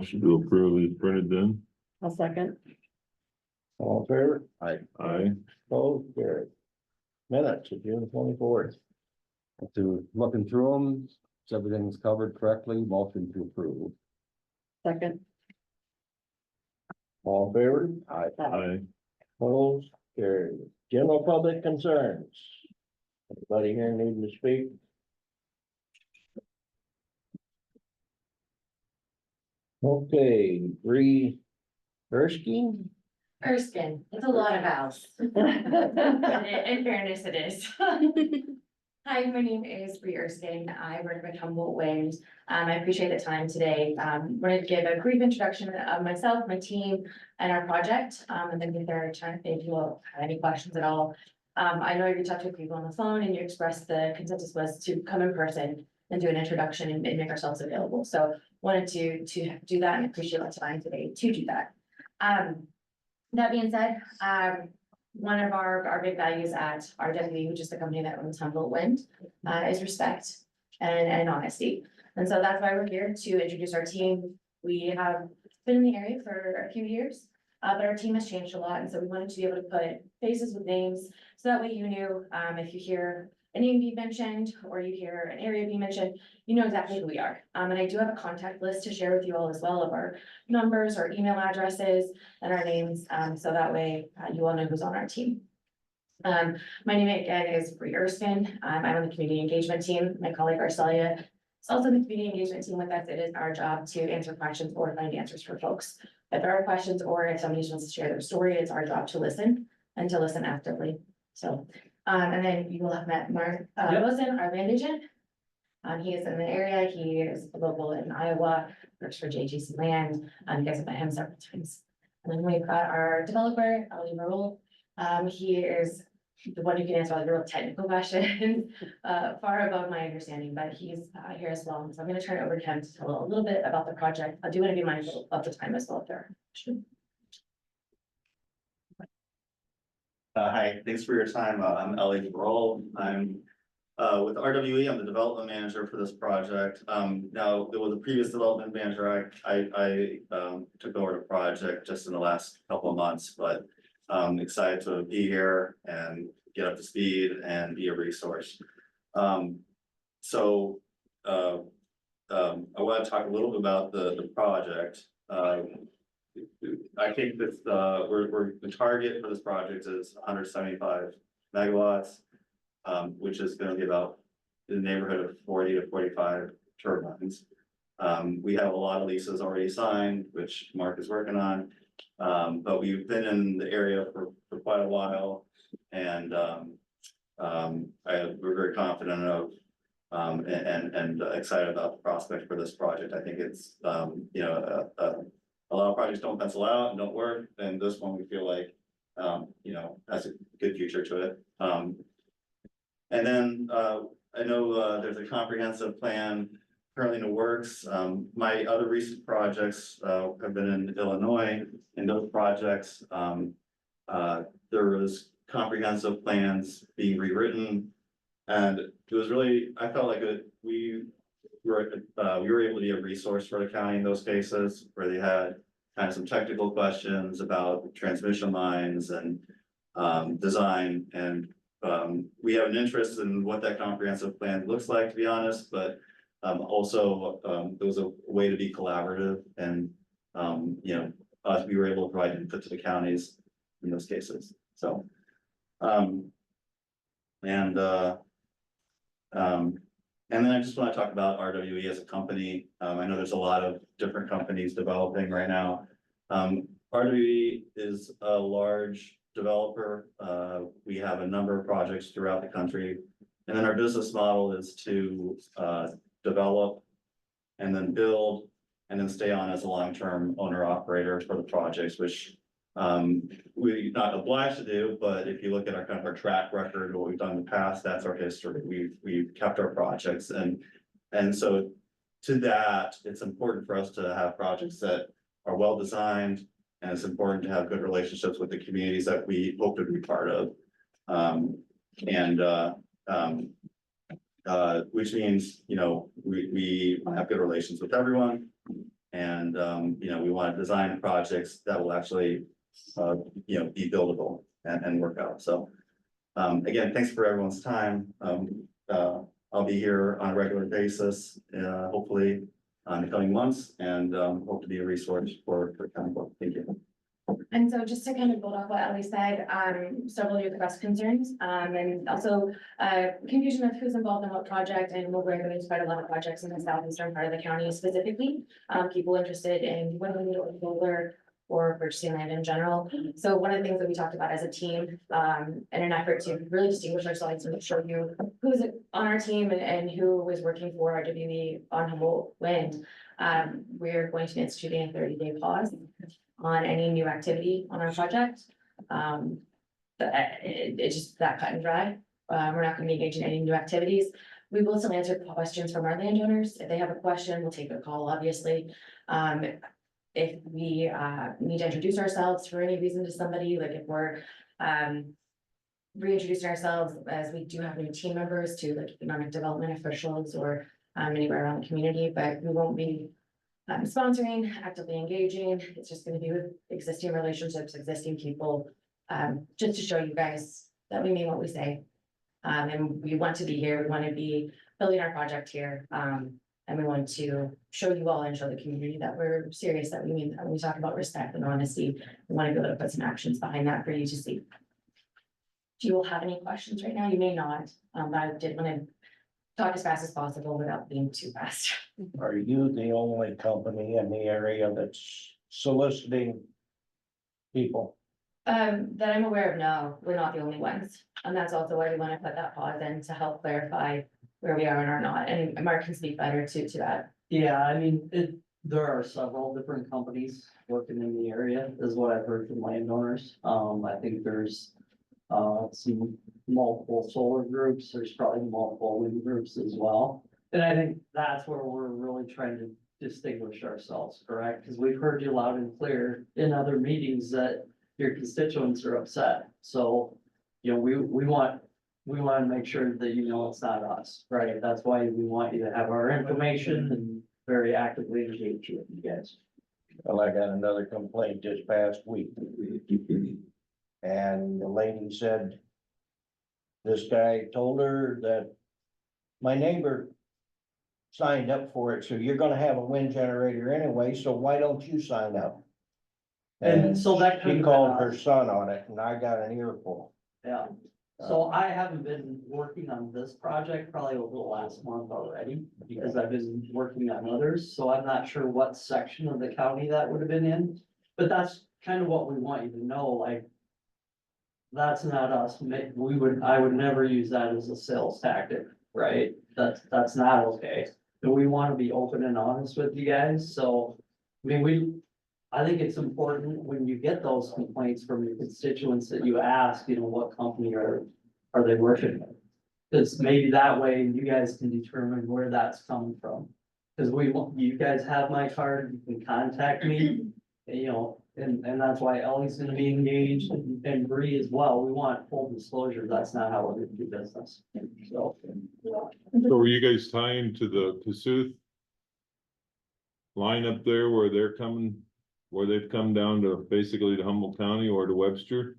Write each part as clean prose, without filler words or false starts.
Motion to approve is printed then. I'll second. All in favor? Aye. Opposed, carried. Minutes of June 24th. To looking through them, everything's covered correctly, motion to approve. Second. All in favor? Aye. Opposed, carried. General public concerns. Anybody here needing to speak? Okay, Bree Erskine? Erskine, it's a lot of vowels. In fairness, it is. Hi, my name is Bree Erskine. I work with Humboldt Wind. I appreciate the time today. Wanted to give a brief introduction of myself, my team, and our project. And then if there are time, if you will have any questions at all. I know I reached out to people on the phone and you expressed the consensus was to come in person and do an introduction and make ourselves available. So wanted to do that and appreciate the time today to do that. That being said, one of our big values at RWE, which is the company that owns Humboldt Wind, is respect and honesty. And so that's why we're here to introduce our team. We have been in the area for a few years, but our team has changed a lot. And so we wanted to be able to put faces with names. So that way you knew, if you hear a name be mentioned or you hear an area be mentioned, you know exactly who we are. And I do have a contact list to share with you all as well of our numbers, our email addresses, and our names. So that way you all know who's on our team. My name again is Bree Erskine. I'm on the community engagement team. My colleague Arcelia is also in the community engagement team with us. It is our job to answer questions or find answers for folks. If there are questions or if somebody wants to share their story, it's our job to listen and to listen actively. So, and then you will have met Mark Wilson, our land agent. He is in the area. He is local in Iowa, works for JGC Land. You guys have met him several times. And then we've got our developer, Ali Marul. He is the one who can answer all the real technical questions, far above my understanding, but he's here as well. So I'm going to turn it over to him to tell a little bit about the project. I do want to be mindful of the time as well if there are questions. Hi, thanks for your time. I'm Ellie Barol. I'm with RWE. I'm the development manager for this project. Now there was a previous development manager. I took over the project just in the last couple of months, but I'm excited to be here and get up to speed and be a resource. I want to talk a little bit about the project. I think that the target for this project is 175 megawatts, which is going to be about in the neighborhood of 40 to 45 turbines. We have a lot of leases already signed, which Mark is working on, but we've been in the area for quite a while, and we're very confident of and excited about the prospect for this project. I think it's a lot of projects don't pencil out and don't work, and this one we feel like has a good future to it. And then I know there's a comprehensive plan currently in the works. My other recent projects have been in Illinois. In those projects, there was comprehensive plans being rewritten, and it was really, I felt like we were able to be a resource for the county in those cases where they had kind of some technical questions about transmission lines and design, and we have an interest in what that comprehensive plan looks like, to be honest, but also there was a way to be collaborative, and we were able to provide input to the counties in those cases. So and then I just want to talk about RWE as a company. I know there's a lot of different companies developing right now. RWE is a large developer. We have a number of projects throughout the country. And then our business model is to develop and then build and then stay on as a long-term owner operator for the projects, which we're not obliged to do, but if you look at our kind of our track record, what we've done in the past, that's our history. We've kept our projects, and so to that, it's important for us to have projects that are well designed, and it's important to have good relationships with the communities that we hope to be part of. Which means, we have good relations with everyone. And, we want to design projects that will actually, be buildable and work out, so. Again, thanks for everyone's time. I'll be here on a regular basis, hopefully, in the coming months, and, hope to be a resource for county board. Thank you. And so just to kind of build off what Ellie said, several of you expressed concerns, and also, confusion of who's involved in what project, and we're going to be quite a lot of projects in the southeastern part of the county specifically. People interested in whether we do solar or purchasing land in general. So one of the things that we talked about as a team, in an effort to really distinguish ourselves and show you who's on our team and who is working for RWE on Humboldt Wind, we're going to be instituting a 30-day pause on any new activity on our project. It's just that cut and dry. We're not gonna be engaging in any new activities. We will still answer questions from our landowners. If they have a question, we'll take a call, obviously. If we need to introduce ourselves for any reason to somebody, like if we're reintroducing ourselves, as we do have new team members to like economic development officials or anywhere around the community, but we won't be sponsoring, actively engaging. It's just gonna be with existing relationships, existing people, just to show you guys that we mean what we say. And we want to be here, we want to be building our project here, and we want to show you all and show the community that we're serious, that we mean, that when we talk about respect and honesty, we want to be able to put some actions behind that for you to see. Do you all have any questions right now? You may not, but I did want to talk as fast as possible without being too fast. Are you the only company in the area that's soliciting people? That I'm aware of, no, we're not the only ones. And that's also why we want to put that pause in to help clarify where we are and are not. And Mark can speak better to that. Yeah, I mean, there are several different companies working in the area, is what I've heard from landowners. I think there's some multiple solar groups, there's probably multiple wind groups as well. And I think that's where we're really trying to distinguish ourselves, correct? Because we've heard you loud and clear in other meetings that your constituents are upset. So, we want to make sure that it's not us, right? That's why we want you to have our information and very actively engage with you guys. Well, I got another complaint this past week. And the lady said, this guy told her that my neighbor signed up for it, so you're gonna have a wind generator anyway, so why don't you sign up? And so that could She have called been her us. son on it, and I got an earful. Yeah, so I haven't been working on this project probably over the last month already, because I've been working on others, so I'm not sure what section of the county that would have been in. But that's kind of what we want you to know, like. That's not us, I would never use that as a sales tactic, right? That's not okay. And we want to be open and honest with you guys, so, I mean, I think it's important when you get those complaints from your constituents that you ask, what company are they working with? Because maybe that way you guys can determine where that's coming from. Because you guys have my card, you can contact me, and that's why Ellie's gonna be engaged and Bree as well. We want full disclosure. That's not how we're gonna do business. So. So were you guys tying to the Cassuth line up there where they're coming, where they've come down to basically to Humboldt County or to Webster?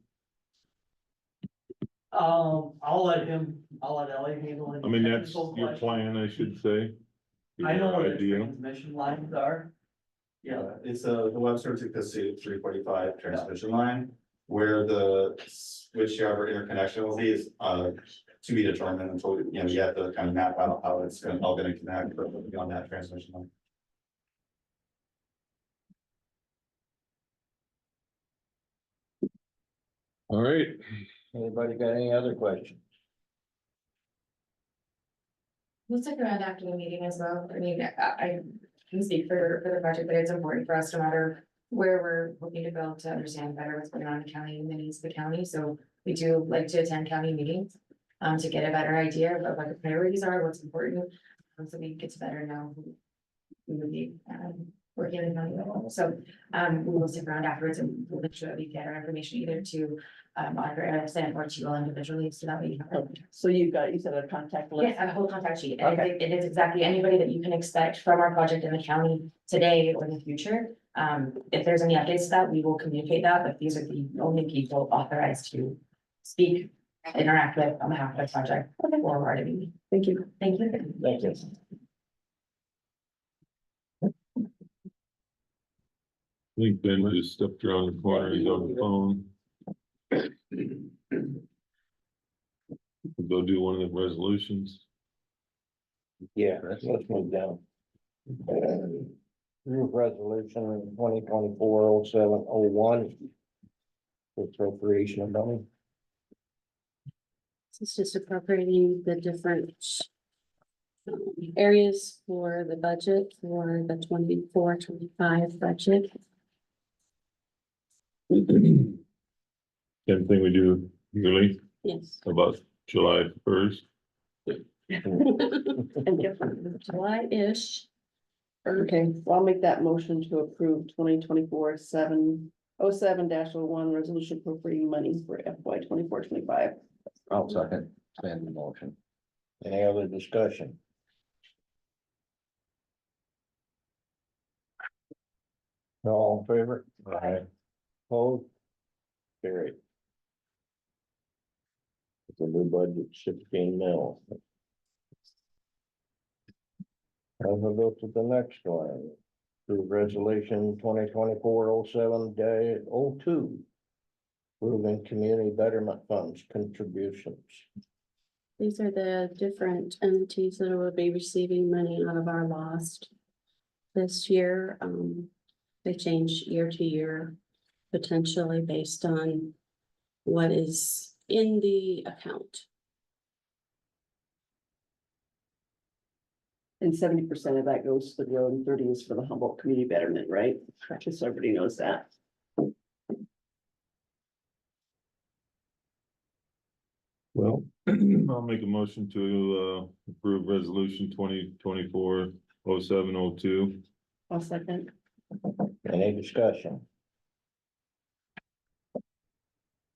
I'll let Ellie handle it. I mean, that's your plan, I should say. I know Your where the idea. transmission lines are. Yeah, It's the Webster to Cassuth 345 transmission line, where the whichever interconnection will be is, to be determined until, you have to kind of map out how it's all gonna connect on that transmission line. All right, Anybody got any other questions? We'll stick around after the meeting as well. I mean, I can speak for the project, but it's important for us no matter where we're looking to go to understand better what's going on in the county and the needs of the county. So we do like to attend county meetings to get a better idea of what the priorities are, what's important. So we get to better know who we would be working with county level. So, we will stick around afterwards and we'll make sure that we get our information either to, Auditor Erickson or to you all individually, so that way you have. So you said a contact list? Yeah, a whole contact sheet, and Okay. it is exactly anybody that you can expect from our project in the county today or in the future. If there's any updates to that, we will communicate that, but these are the only people authorized to speak, interact with on behalf of the project or RDB. Thank you. Thank you. Thank you. I think Ben just stepped around the corner, he's on the phone. Go do one of the resolutions. Yeah, let's move down. Roof resolution 2024-07-01. Appropriation of money. It's just appropriating the different areas for the budget for the 24-25 budget. Same thing we do yearly, Yes. about July 1st. And different. July-ish. Okay, well, I'll make that motion to approve 2024-707-01 resolution appropriating money for FY 24-25. I'll second, stand the motion. Any other discussion? All in favor? Aye. Opposed? Carried. The new budget, 16 mil. And we'll go to the next one. Through resolution 2024-07-02. Approving community betterment funds contributions. These are the different entities that will be receiving money out of our lost this year. They change year to year, potentially based on what is in the account. And 70% of that goes to the road and 30 is for the Humboldt community betterment, right? Just so everybody knows that. Well, I'll make a motion to approve resolution 2024-07-02. I'll second. Any discussion?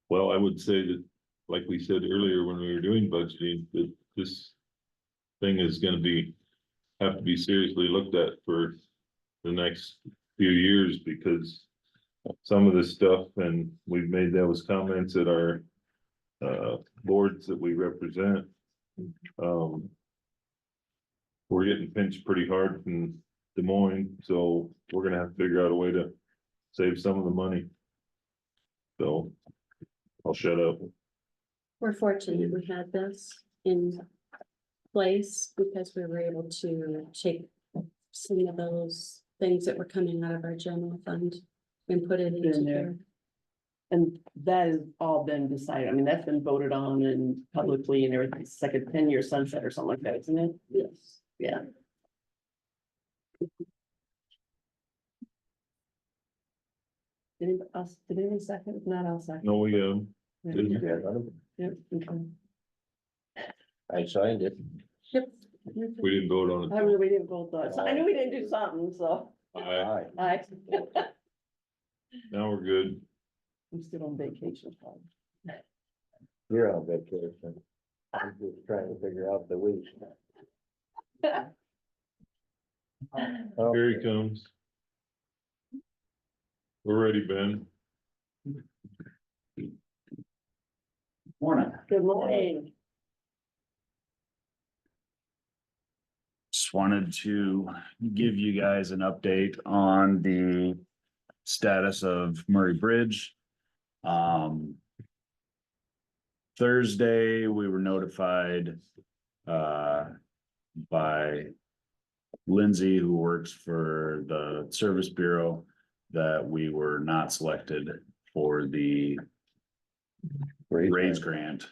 Well, I would say that, like we said earlier when we were doing budgeting, that this thing is gonna have to be seriously looked at for the next few years, because some of this stuff, and we've made those comments at our boards that we represent. We're getting pinched pretty hard from Des Moines, so we're gonna have to figure out a way to save some of the money. So I'll shut up. We're fortunate we had this in place because we were able to take some of those things that were coming out of our general fund and put it into In there. here. And that has all been decided. I mean, that's been voted on and publicly and everything. It's like a 10-year sunset or something like that, isn't it? Yes. Yeah. Did anyone second? If not, I'll second. No, we Yeah, okay. I signed it. Yep. we didn't vote on I it. knew we didn't vote that. I knew we didn't do something, so Aye. I, Now we're good. I'm still on vacation. You're on vacation. I'm just trying to figure out the week. Here he comes. We're ready, Ben. Morning. Good morning. Just wanted to give you guys an update on the status of Murray Bridge. Thursday, we were notified by Lindsay, who works for the Service Bureau, that we were not selected for the raise grant.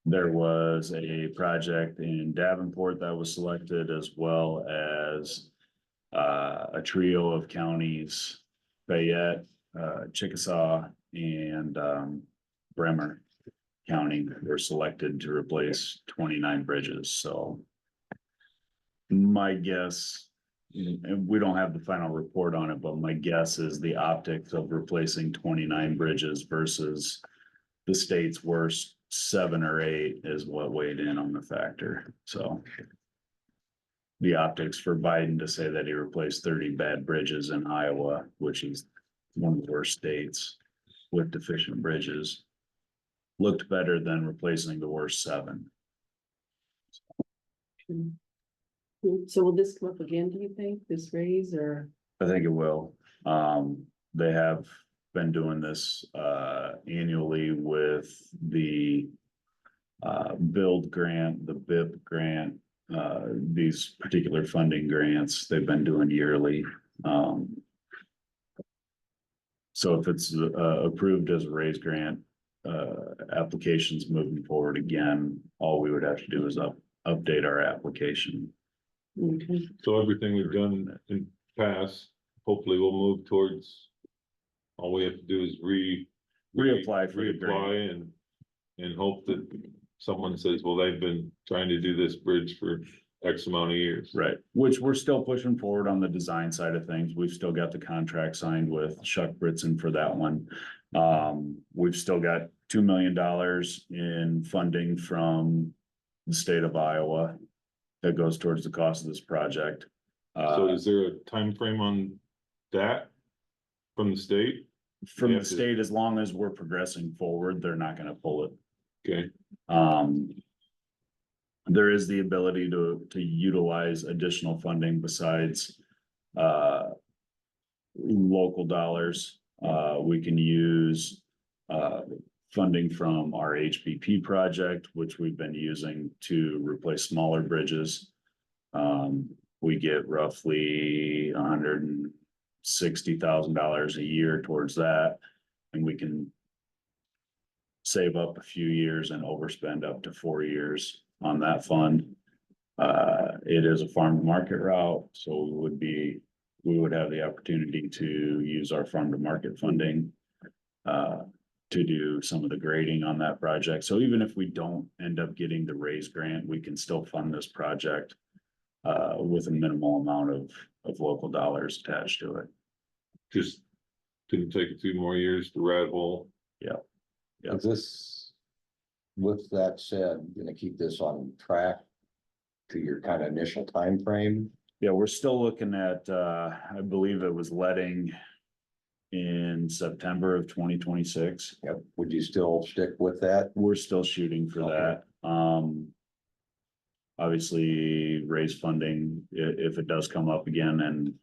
There was a project in Davenport that was selected, as well as a trio of counties, Fayette, Chickasaw, and Bremer County were selected to replace 29 bridges. So my guess and we don't have the final report on it, but my guess is the optics of replacing 29 bridges versus the state's worst 7 or 8 is what weighed in on the factor, so. The optics for Biden to say that he replaced 30 bad bridges in Iowa, which is one of the worst states with deficient bridges, looked better than replacing the worst 7. So will this come up again, do you think, this raise or? I think it will. They have been doing this annually with the build grant, the BIP grant, these particular funding grants they've been doing yearly. So if it's approved as a raise grant, applications moving forward again, all we would have to do is update our application. Okay. So everything we've done in past, hopefully we'll move towards. All we have to do is Reapply for the grant. reapply and hope that someone says, well, they've been trying to do this bridge for X amount of years. Right, which we're still pushing forward on the design side of things. We've still got the contract signed with Chuck Britson for that one. We've still got $2 million in funding from the state of Iowa that goes towards the cost of this project. So is there a time frame on that from the state? From we the have to- state, as long as we're progressing forward, they're not gonna pull it. Okay, There is the ability to utilize additional funding besides local dollars. We can use funding from our HBP project, which we've been using to replace smaller bridges. We get roughly $160,000 a year towards that, and we can save up a few years and overspend up to 4 years on that fund. It is a farm to market route, so we would have the opportunity to use our farm to market funding to do some of the grading on that project. So even if we don't end up getting the raise grant, we can still fund this project with a minimal amount of local dollars attached to it. just didn't take a few more years to rat hole. Yeah. Is this, with that said, gonna keep this on track to your kind of initial time frame? Yeah, we're still looking at, I believe it was letting in September of 2026. Yep. Would you still stick with that? We're still shooting for Okay. that. Obviously, raise funding, if it does come up again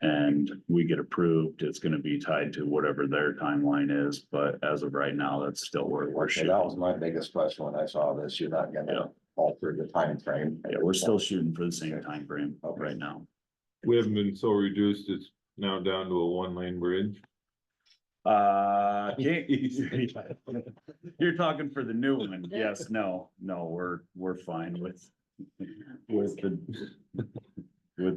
and we get approved, it's gonna be tied to whatever their timeline is, but as of right now, that's still where we're Okay, that was shooting. my biggest question when I saw this. You're not Yeah. gonna alter the time frame. Yeah, we're still shooting for the same Okay. timeframe Okay. right now. We haven't been so reduced, it's now down to a 1-lane bridge. You're talking for the new one. Yes, no, we're fine with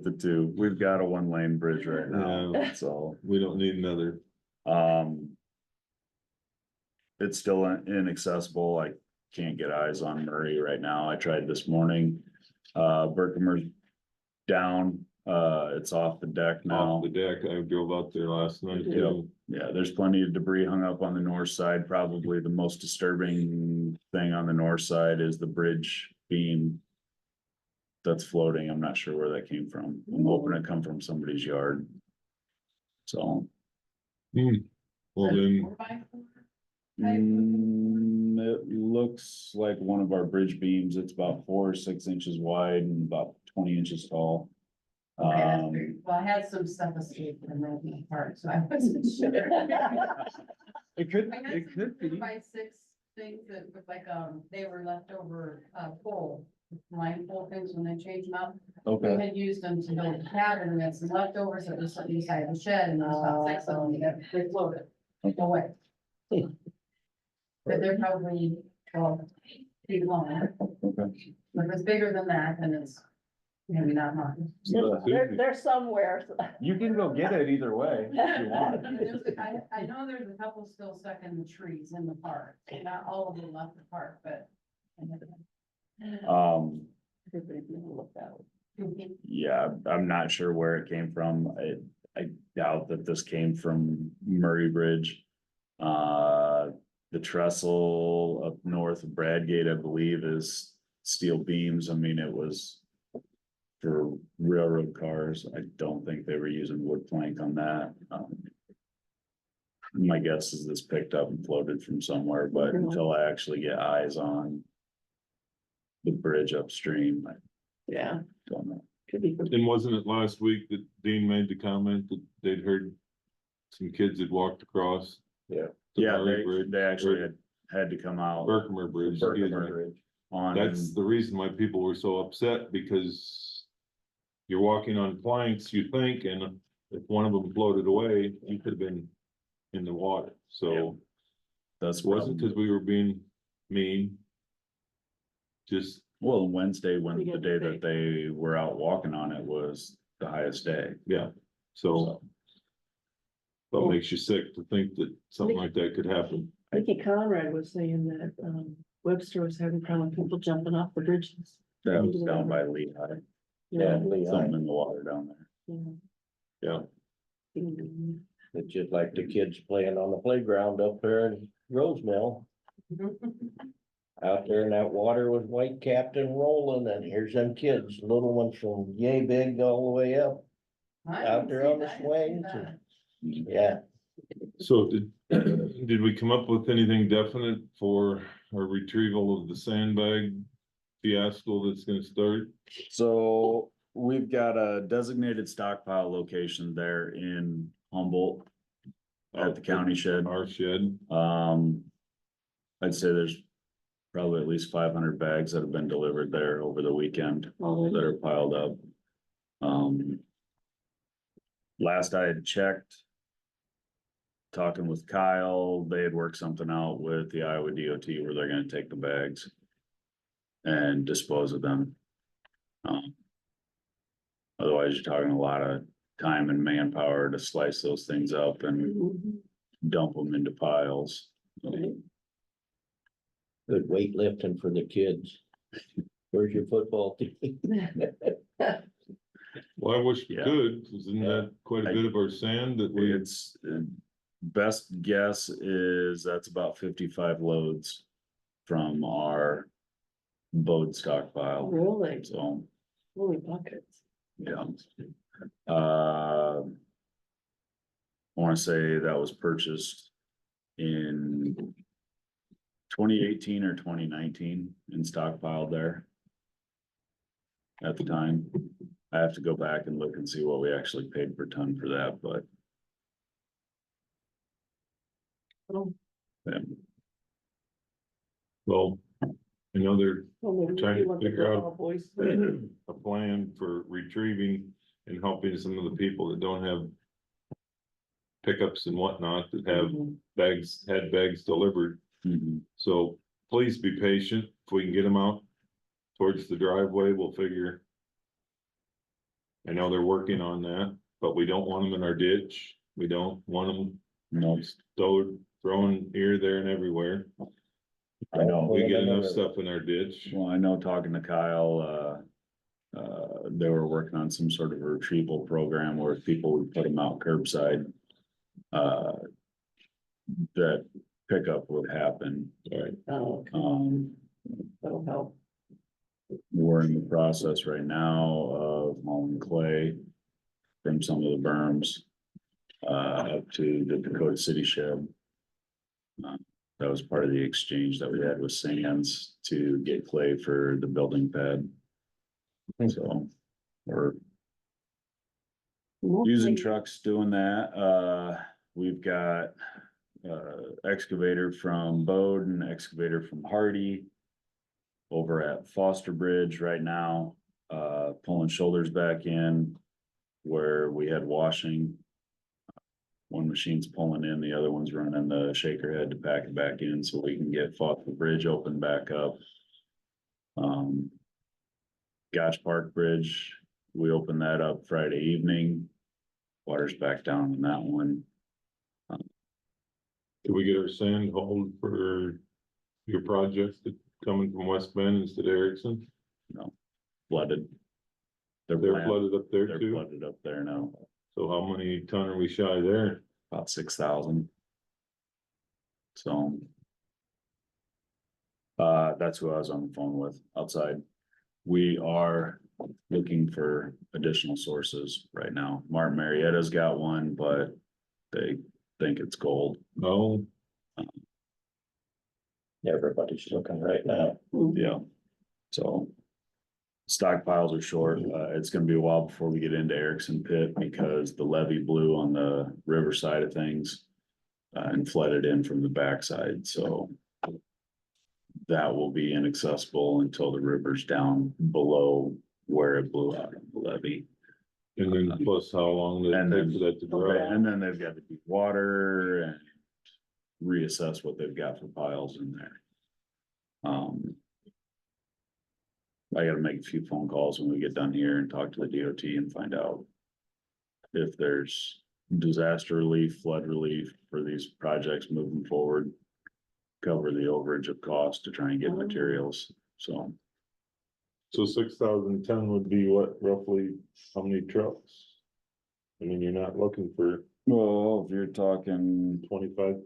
the 2. We've got a 1-lane bridge right now, Yeah. so, We don't need another. it's still inaccessible. I can't get eyes on Murray right now. I tried this morning. Berkemer's down, it's off the deck now. Off the deck, I drove out there last night too. Yeah, there's plenty of debris hung up on the north side. Probably the most disturbing thing on the north side is the bridge beam that's floating. I'm not sure where that came from. I'm hoping it come from somebody's yard. So, Well, then, it looks like one of our bridge beams. It's about 4 or 6 inches wide and about 20 inches tall. Okay, that's great. Well, I had some stuff escaped from broken apart, so I wasn't sure. It could, I had some 4x6 things that looked like, they were leftover, pole, line pole things when they changed them out. Okay. We had used them to build a cabin, and that's leftovers that was sitting inside the shed, and there's about 6 of them, they floated away. But they're probably 12 feet long. Okay. If it's bigger than that, then it's maybe not much. They're somewhere. You can go get it either way if you want. I know there's a couple still stuck in the trees in the park, not all of them left the park, but. Um, Everybody's gonna look out. Yeah, I'm not sure where it came from. I doubt that this came from Murray Bridge. The trestle up north of Bradgate, I believe, is steel beams. I mean, it was for railroad cars. I don't think they were using wood plank on that. My guess is this picked up and floated from somewhere, but until I actually get eyes on the bridge upstream, I Yeah, don't know. could be. And wasn't it last week that Dean made the comment that they'd heard some kids had walked across? Yeah. the Yeah, Murray Bridge, they actually or had to come out Berkmer Bridge, excuse me. Bridge. on. That's the reason why people were so upset, because you're walking on planks, you think, and if one of them floated away, you could have been in the water, so That's it wasn't because probably, we were being mean. Just, well, Wednesday, when We the got day the that they were out walking on it was the highest day. yeah, so So, that makes you sick to think that something like that could happen. Mickey Conrad was saying that, Webster was having problem with people jumping off the bridges. that was down by Lehigh, Yeah, something in the water down there. Yeah. Yeah, Mhm. It's just like the kids playing on the playground up there in Rosemill. Out there in that water was white capped and rolling, and here's them kids, little ones from yay big all the way up. Out there on the swings. Yeah, so did we come up with anything definite for a retrieval of the sandbag fiasco that's gonna start? So we've got a designated stockpile location there in Humboldt at the county shed. Our shed, I'd say there's probably at least 500 bags that have been delivered there over the weekend that are piled up. Last I had checked, talking with Kyle, they had worked something out with the Iowa DOT where they're gonna take the bags and dispose of them. Otherwise, you're talking a lot of time and manpower to slice those things up and Mhm. dump them into piles. Right. good weightlifting for the kids. Where's your football team? well, I wish we Yeah. could, cause isn't that quite a bit of our sand that we? It's, best guess is that's about 55 loads from our boat stockpile, Really? so, Holy buckets. yeah. I wanna say that was purchased in 2018 or 2019 and stockpiled there at the time. I have to go back and look and see what we actually paid per ton for that, but Oh, yeah. Well, I know they're well, maybe trying you to want the figure out football boys. a plan for retrieving and helping some of the people that don't have pickups and whatnot that have Mhm. bags, had bags delivered. Mhm. So please be patient. If we can get them out towards the driveway, we'll figure. I know they're working on that, but we don't want them in our ditch. We don't want them No, stowed, thrown here, there and everywhere. I know. We get enough stuff in our ditch. Well, I know talking to Kyle, they were working on some sort of a retrieval program where people would put them out curbside. That pickup would happen. Right. Oh, okay. That'll help. We're in the process right now of hauling clay from some of the berms up to the Dakota City shed. That was part of the exchange that we had with Sands to get clay for the building pad. So we're using trucks doing that. We've got excavator from Bode and excavator from Hardy over at Foster Bridge right now, pulling shoulders back in where we had washing. One machine's pulling in, the other one's running the shaker head to pack it back in so we can get Foster Bridge open back up. Gotch Park Bridge, we opened that up Friday evening. Water's back down on that one. Can we get our sand hauled for your project that coming from West Bend instead of Erickson? Flooded. They're plant- flooded up there They're too, flooded up there now, so how many ton are we shy there? about 6,000. So. That's who I was on the phone with outside. We are looking for additional sources right now. Martin Marietta's got one, but they think it's gold. No, Everybody's looking right now. Yeah. So. Stockpiles are short. It's gonna be a while before we get into Erickson Pit because the levee blew on the river side of things. And flooded in from the backside, so. That will be inaccessible until the river's down below where it blew out of the levee. and then plus how long does And it then- take for that to Okay, dry? and then they've got to keep water and reassess what they've got for piles in there. I gotta make a few phone calls when we get done here and talk to the DOT and find out if there's disaster relief, flood relief for these projects moving forward. Cover the overage of cost to try and get materials, so. So 6,000 ton would be what, roughly, how many trucks? I mean, you're not looking for Well, if you're talking 25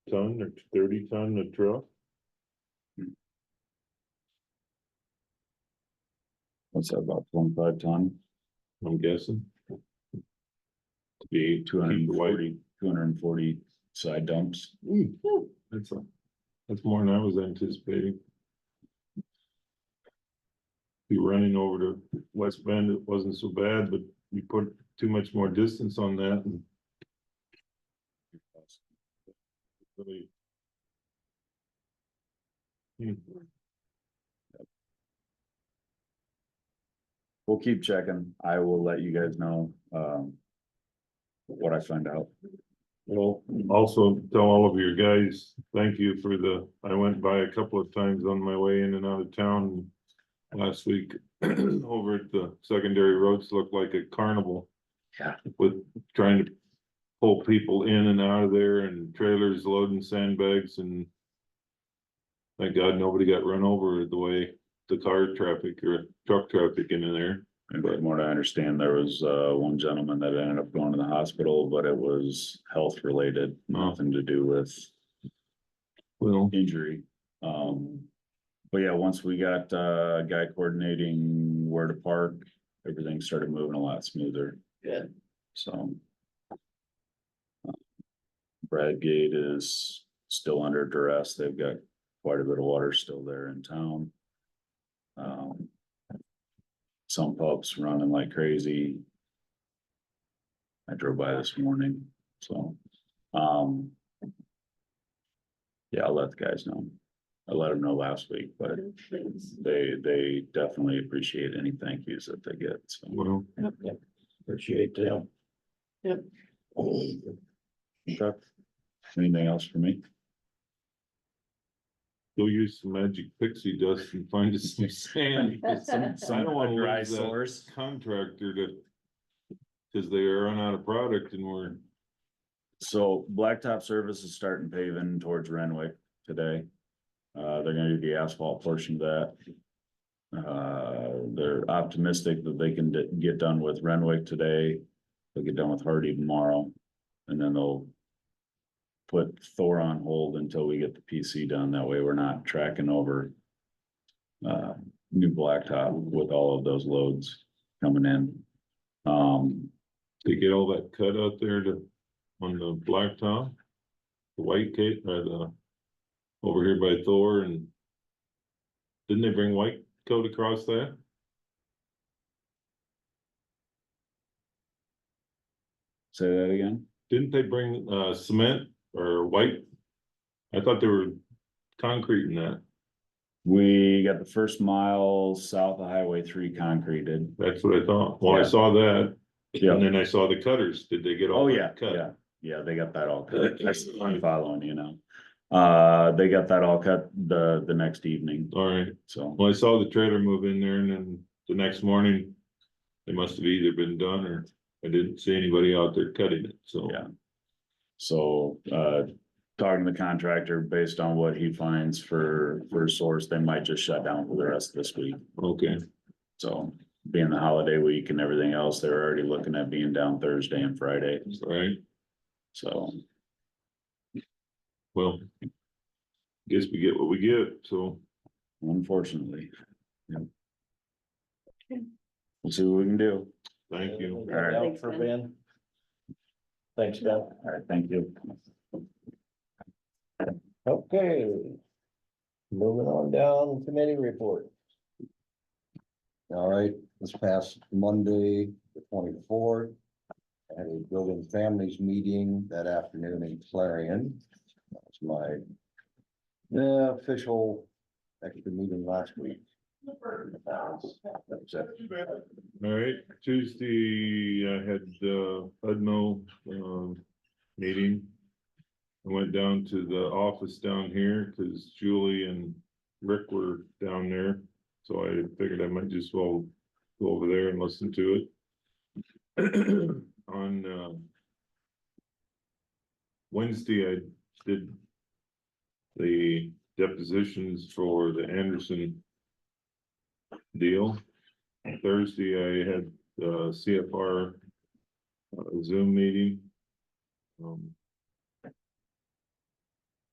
ton or 30 ton a truck? what's that, about 25 ton, I'm guessing. To be 240 side dumps. That's more than I was anticipating. Be running over to West Bend, it wasn't so bad, but you put too much more distance on that and. Really. We'll keep checking. I will let you guys know, what I find out. Well, also tell all of your guys, thank you for I went by a couple of times on my way in and out of town. Last week, over at the secondary roads, looked like a carnival. Yeah. With trying to pull people in and out of there and trailers loading sandbags and. Thank God nobody got run over the way the car traffic or truck traffic in there. And from what I understand, there was one gentleman that ended up going to the hospital, but it was health related, nothing to do with Well, injury. But yeah, once we got a guy coordinating where to park, everything started moving a lot smoother. Good. So. Bradgate is still under duress. They've got quite a bit of water still there in town. Some pumps running like crazy. I drove by this morning, so, yeah, I'll let the guys know. I let them know last week, but they definitely appreciate any thank yous that they get, so. well, Appreciate them. Okay. Anything else for me? go use some magic pixie dust and find us some sand. I don't wanna dry lose that source. contractor to. Cause they run out of product and we're, So Blacktop Service is starting paving towards Renwick today. They're gonna do the asphalt portion of that. They're optimistic that they can get done with Renwick today. They'll get done with Hardy tomorrow, and then they'll put Thor on hold until we get the PC done. That way we're not tracking over new blacktop with all of those loads coming in. they get all that cut out there on the blacktop. The white cake, over here by Thor and. Didn't they bring white coat across that? Say that again? Didn't they bring cement or white? I thought they were concrete in that. We got the first mile south of Highway 3 concreted. That's what I thought. Well, I Yeah. saw that. Yeah. And then I saw the cutters. Did they get all Oh, that yeah, cut? yeah, yeah, they got that all cut. I'm following, you know. They got that all cut the next evening, All right. so. Well, I saw the trailer move in there and then the next morning. They must have either been done or I didn't see anybody out there cutting it, so. Yeah. So, talking to the contractor based on what he finds for source, they might just shut down for the rest of this week, Okay, so. being the holiday week and everything else, they're already looking at being down Thursday and Friday, Right, so. well. Guess we get what we get, so. Unfortunately. Yeah. We'll see what we can do. Thank you. Anything Alright. else Thanks, for Ben. Ben? Thanks, Ben. All right, thank you. Okay. Moving on down committee report. All right, this past Monday, the 24th. I had a building families meeting that afternoon in Clarion. That was my official extra meeting last week. That's it. All right, Tuesday, I had, UDMO, meeting. I went down to the office down here, cause Julie and Rick were down there. So I figured I might just well go over there and listen to it. On, Wednesday, I did the depositions for the Anderson deal. Thursday, I had CFR Zoom meeting.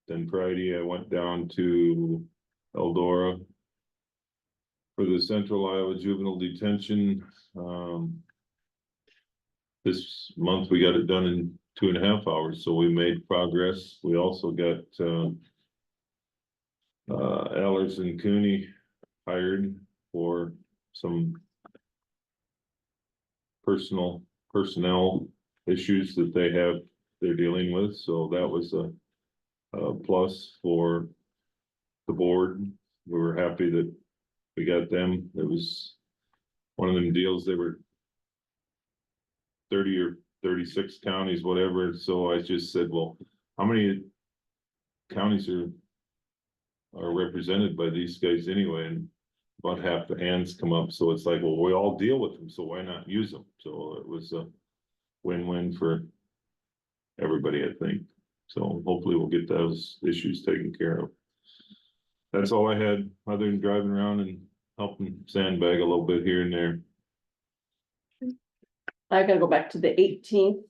Then Friday, I went down to Eldora for the Central Iowa Juvenile Detention. This month, we got it done in 2.5 hours, so we made progress. We also got Allers and Cooney hired for some personnel issues that they're dealing with, so that was a plus for the board. We were happy that we got them. It was one of them deals, they were 30 or 36 counties, whatever, so I just said, well, how many counties are represented by these guys anyway, and about half the hands come up, so it's like, well, we all deal with them, so why not use them? So it was a win-win for everybody, I think. So hopefully we'll get those issues taken care of. That's all I had, other than driving around and helping sandbag a little bit here and there. I gotta go back to the 18th.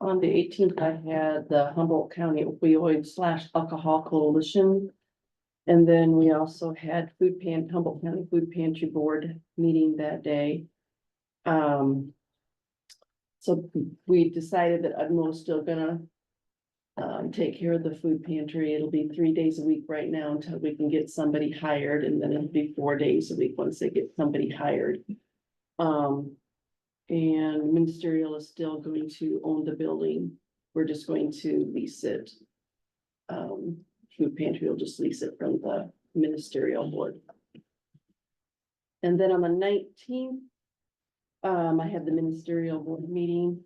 On the 18th, I had the Humboldt County Opioid/Alcohol Coalition. And then we also had Humboldt County Food Pantry Board meeting that day. So we decided that UDMO is still gonna take care of the food pantry. It'll be 3 days a week right now until we can get somebody hired, and then it'll be 4 days a week once they get somebody hired. And ministerial is still going to own the building. We're just going to lease it. Food pantry will just lease it from the ministerial board. And then on the 19th, I had the ministerial board meeting.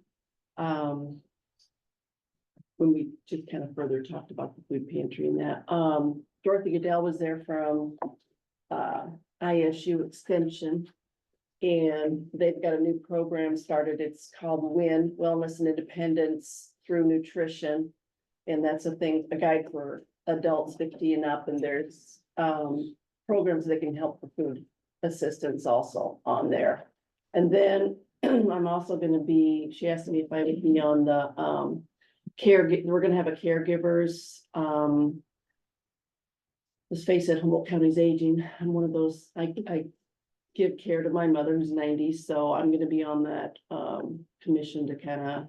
When we just kind of further talked about the food pantry and that, Dorothy Goodell was there from ISU Extension. And they've got a new program started. It's called WIN, Wellness and Independence Through Nutrition. And that's a guide for adults 50 and up, and there's programs that can help for food assistance also on there. And then I'm also gonna be, she asked me if I would be on the we're gonna have a caregivers. Let's face it, Humboldt County's aging. I'm one of those, I give care to my mother who's 90, so I'm gonna be on that commission to kind of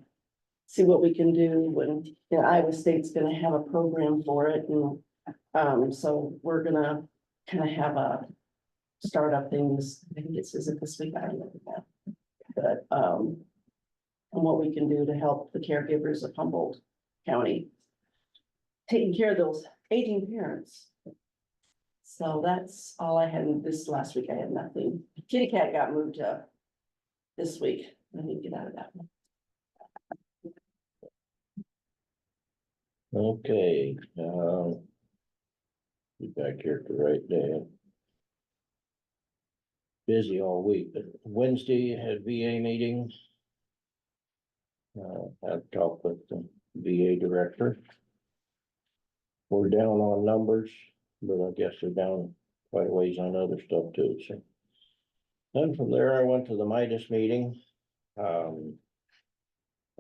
see what we can do when, Iowa State's gonna have a program for it, and so we're gonna kind of have a startup things. I think is it this week? I don't know. But and what we can do to help the caregivers of Humboldt County taking care of those aging parents. So that's all I had this last week. I had nothing. Kitty cat got moved to this week. I need to get out of that one. Okay, be back here at the right day. Busy all week, but Wednesday had VA meeting. Had talked with the VA director. We're down on numbers, but I guess they're down quite a ways on other stuff too, so. Then from there, I went to the Midas meeting. Um.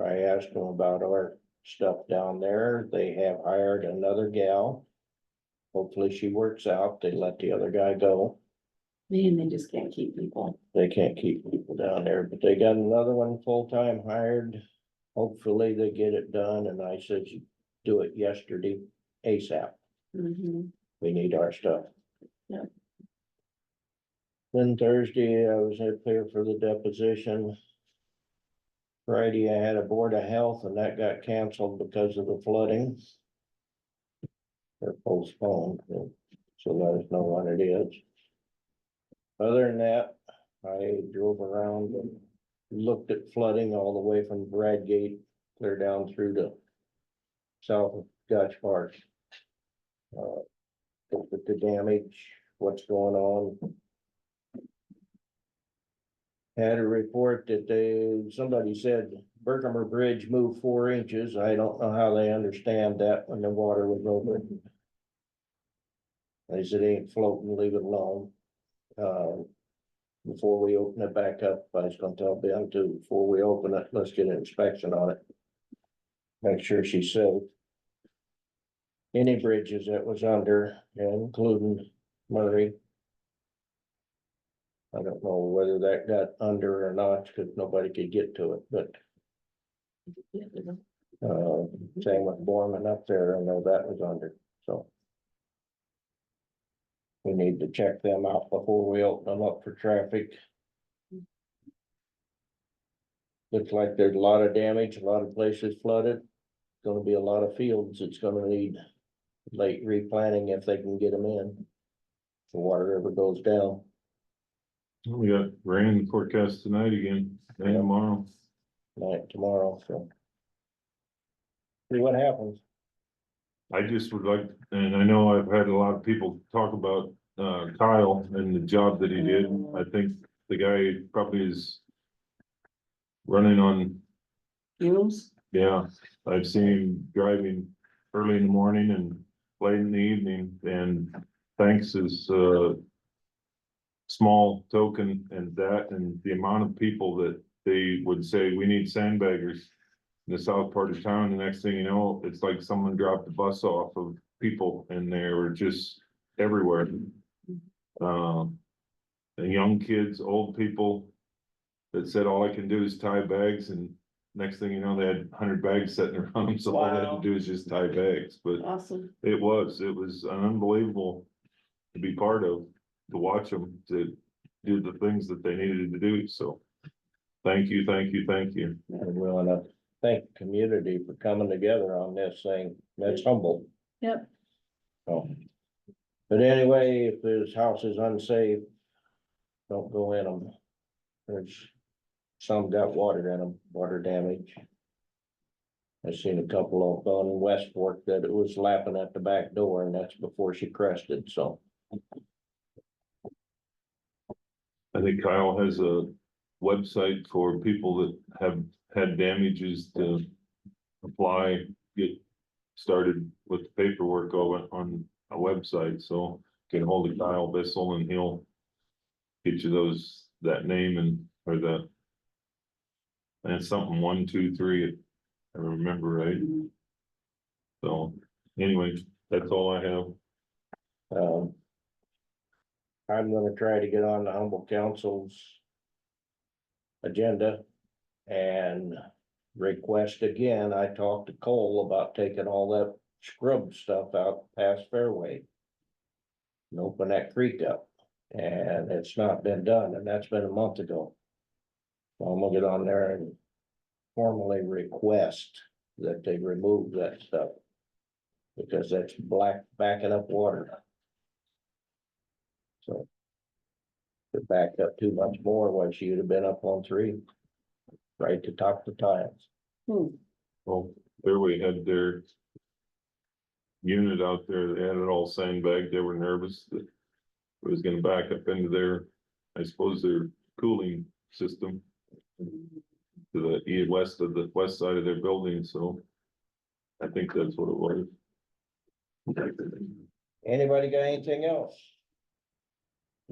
I asked them about our stuff down there. They have hired another gal. Hopefully she works out. They let the other guy go. Man, they just can't keep people. They can't keep people down there, but they got another one full-time hired. Hopefully they get it done, and I said you do it yesterday ASAP. Mhm. We need our stuff. Yeah. Then Thursday, I was up there for the deposition. Friday, I had a Board of Health and that got canceled because of the flooding. They're postponed, so let us know when it is. Other than that, I drove around and looked at flooding all the way from Bradgate clear down through to south of Gotch Park. Looked at the damage, what's going on. Had a report that somebody said Bergamer Bridge moved 4 inches. I don't know how they understand that when the water was over. They said it ain't floating, leave it alone. Before we open it back up, I was gonna tell Ben to, before we open it, let's get an inspection on it. Make sure she's safe. Any bridges that was under, including Murray. I don't know whether that got under or not, because nobody could get to it, but same with Borman up there, I know that was under, so. We need to check them out before we open them up for traffic. Looks like there's a lot of damage, a lot of places flooded. Gonna be a lot of fields, it's gonna need late replanting if they can get them in. The water ever goes down. We got rain forecast tonight again, and tomorrow. Night tomorrow, so. See what happens. I just would like, and I know I've had a lot of people talk about Kyle and the job that he did. I think the guy probably is running on, Fumes? yeah, I've seen him driving early in the morning and late in the evening, and thanks is small token and that, and the amount of people that they would say, we need sandbaggers in the south part of town, the next thing you know, it's like someone dropped a bus off of people and they were just everywhere. And young kids, old people that said, all I can do is tie bags, and next thing you know, they had 100 bags sitting around them, so all they had Wow. to do is just tie bags, but Awesome. it was unbelievable to be part of, to watch them, to do the things that they needed to do, so. Thank you, thank you, thank you. And we wanna thank the community for coming together on this thing. That's Humboldt. Yep. So. But anyway, if this house is unsafe, don't go in them. There's some got water in them, water damage. I seen a couple of on West Fork that it was lapping at the back door, and that's before she crested, so. I think Kyle has a website for people that have had damages to apply, get started with the paperwork on a website, so get a hold of Kyle Bissell and he'll get you that name or and it's something 123, if I remember right. So anyway, that's all I have. I'm gonna try to get on the Humboldt Council's agenda and request again. I talked to Cole about taking all that scrub stuff out past Fairway and open that creek up, and it's not been done, and that's been a month ago. So I'm gonna get on there and formally request that they remove that stuff, because that's backing up water. So. If it backed up too much more, why she would have been up on 3. Right to top the tiles. Well, Fairway had their unit out there, they had it all sandbagged, they were nervous that it was gonna back up into their, I suppose, their cooling system to the west side of their building, so I think that's what it was. Anybody got anything else?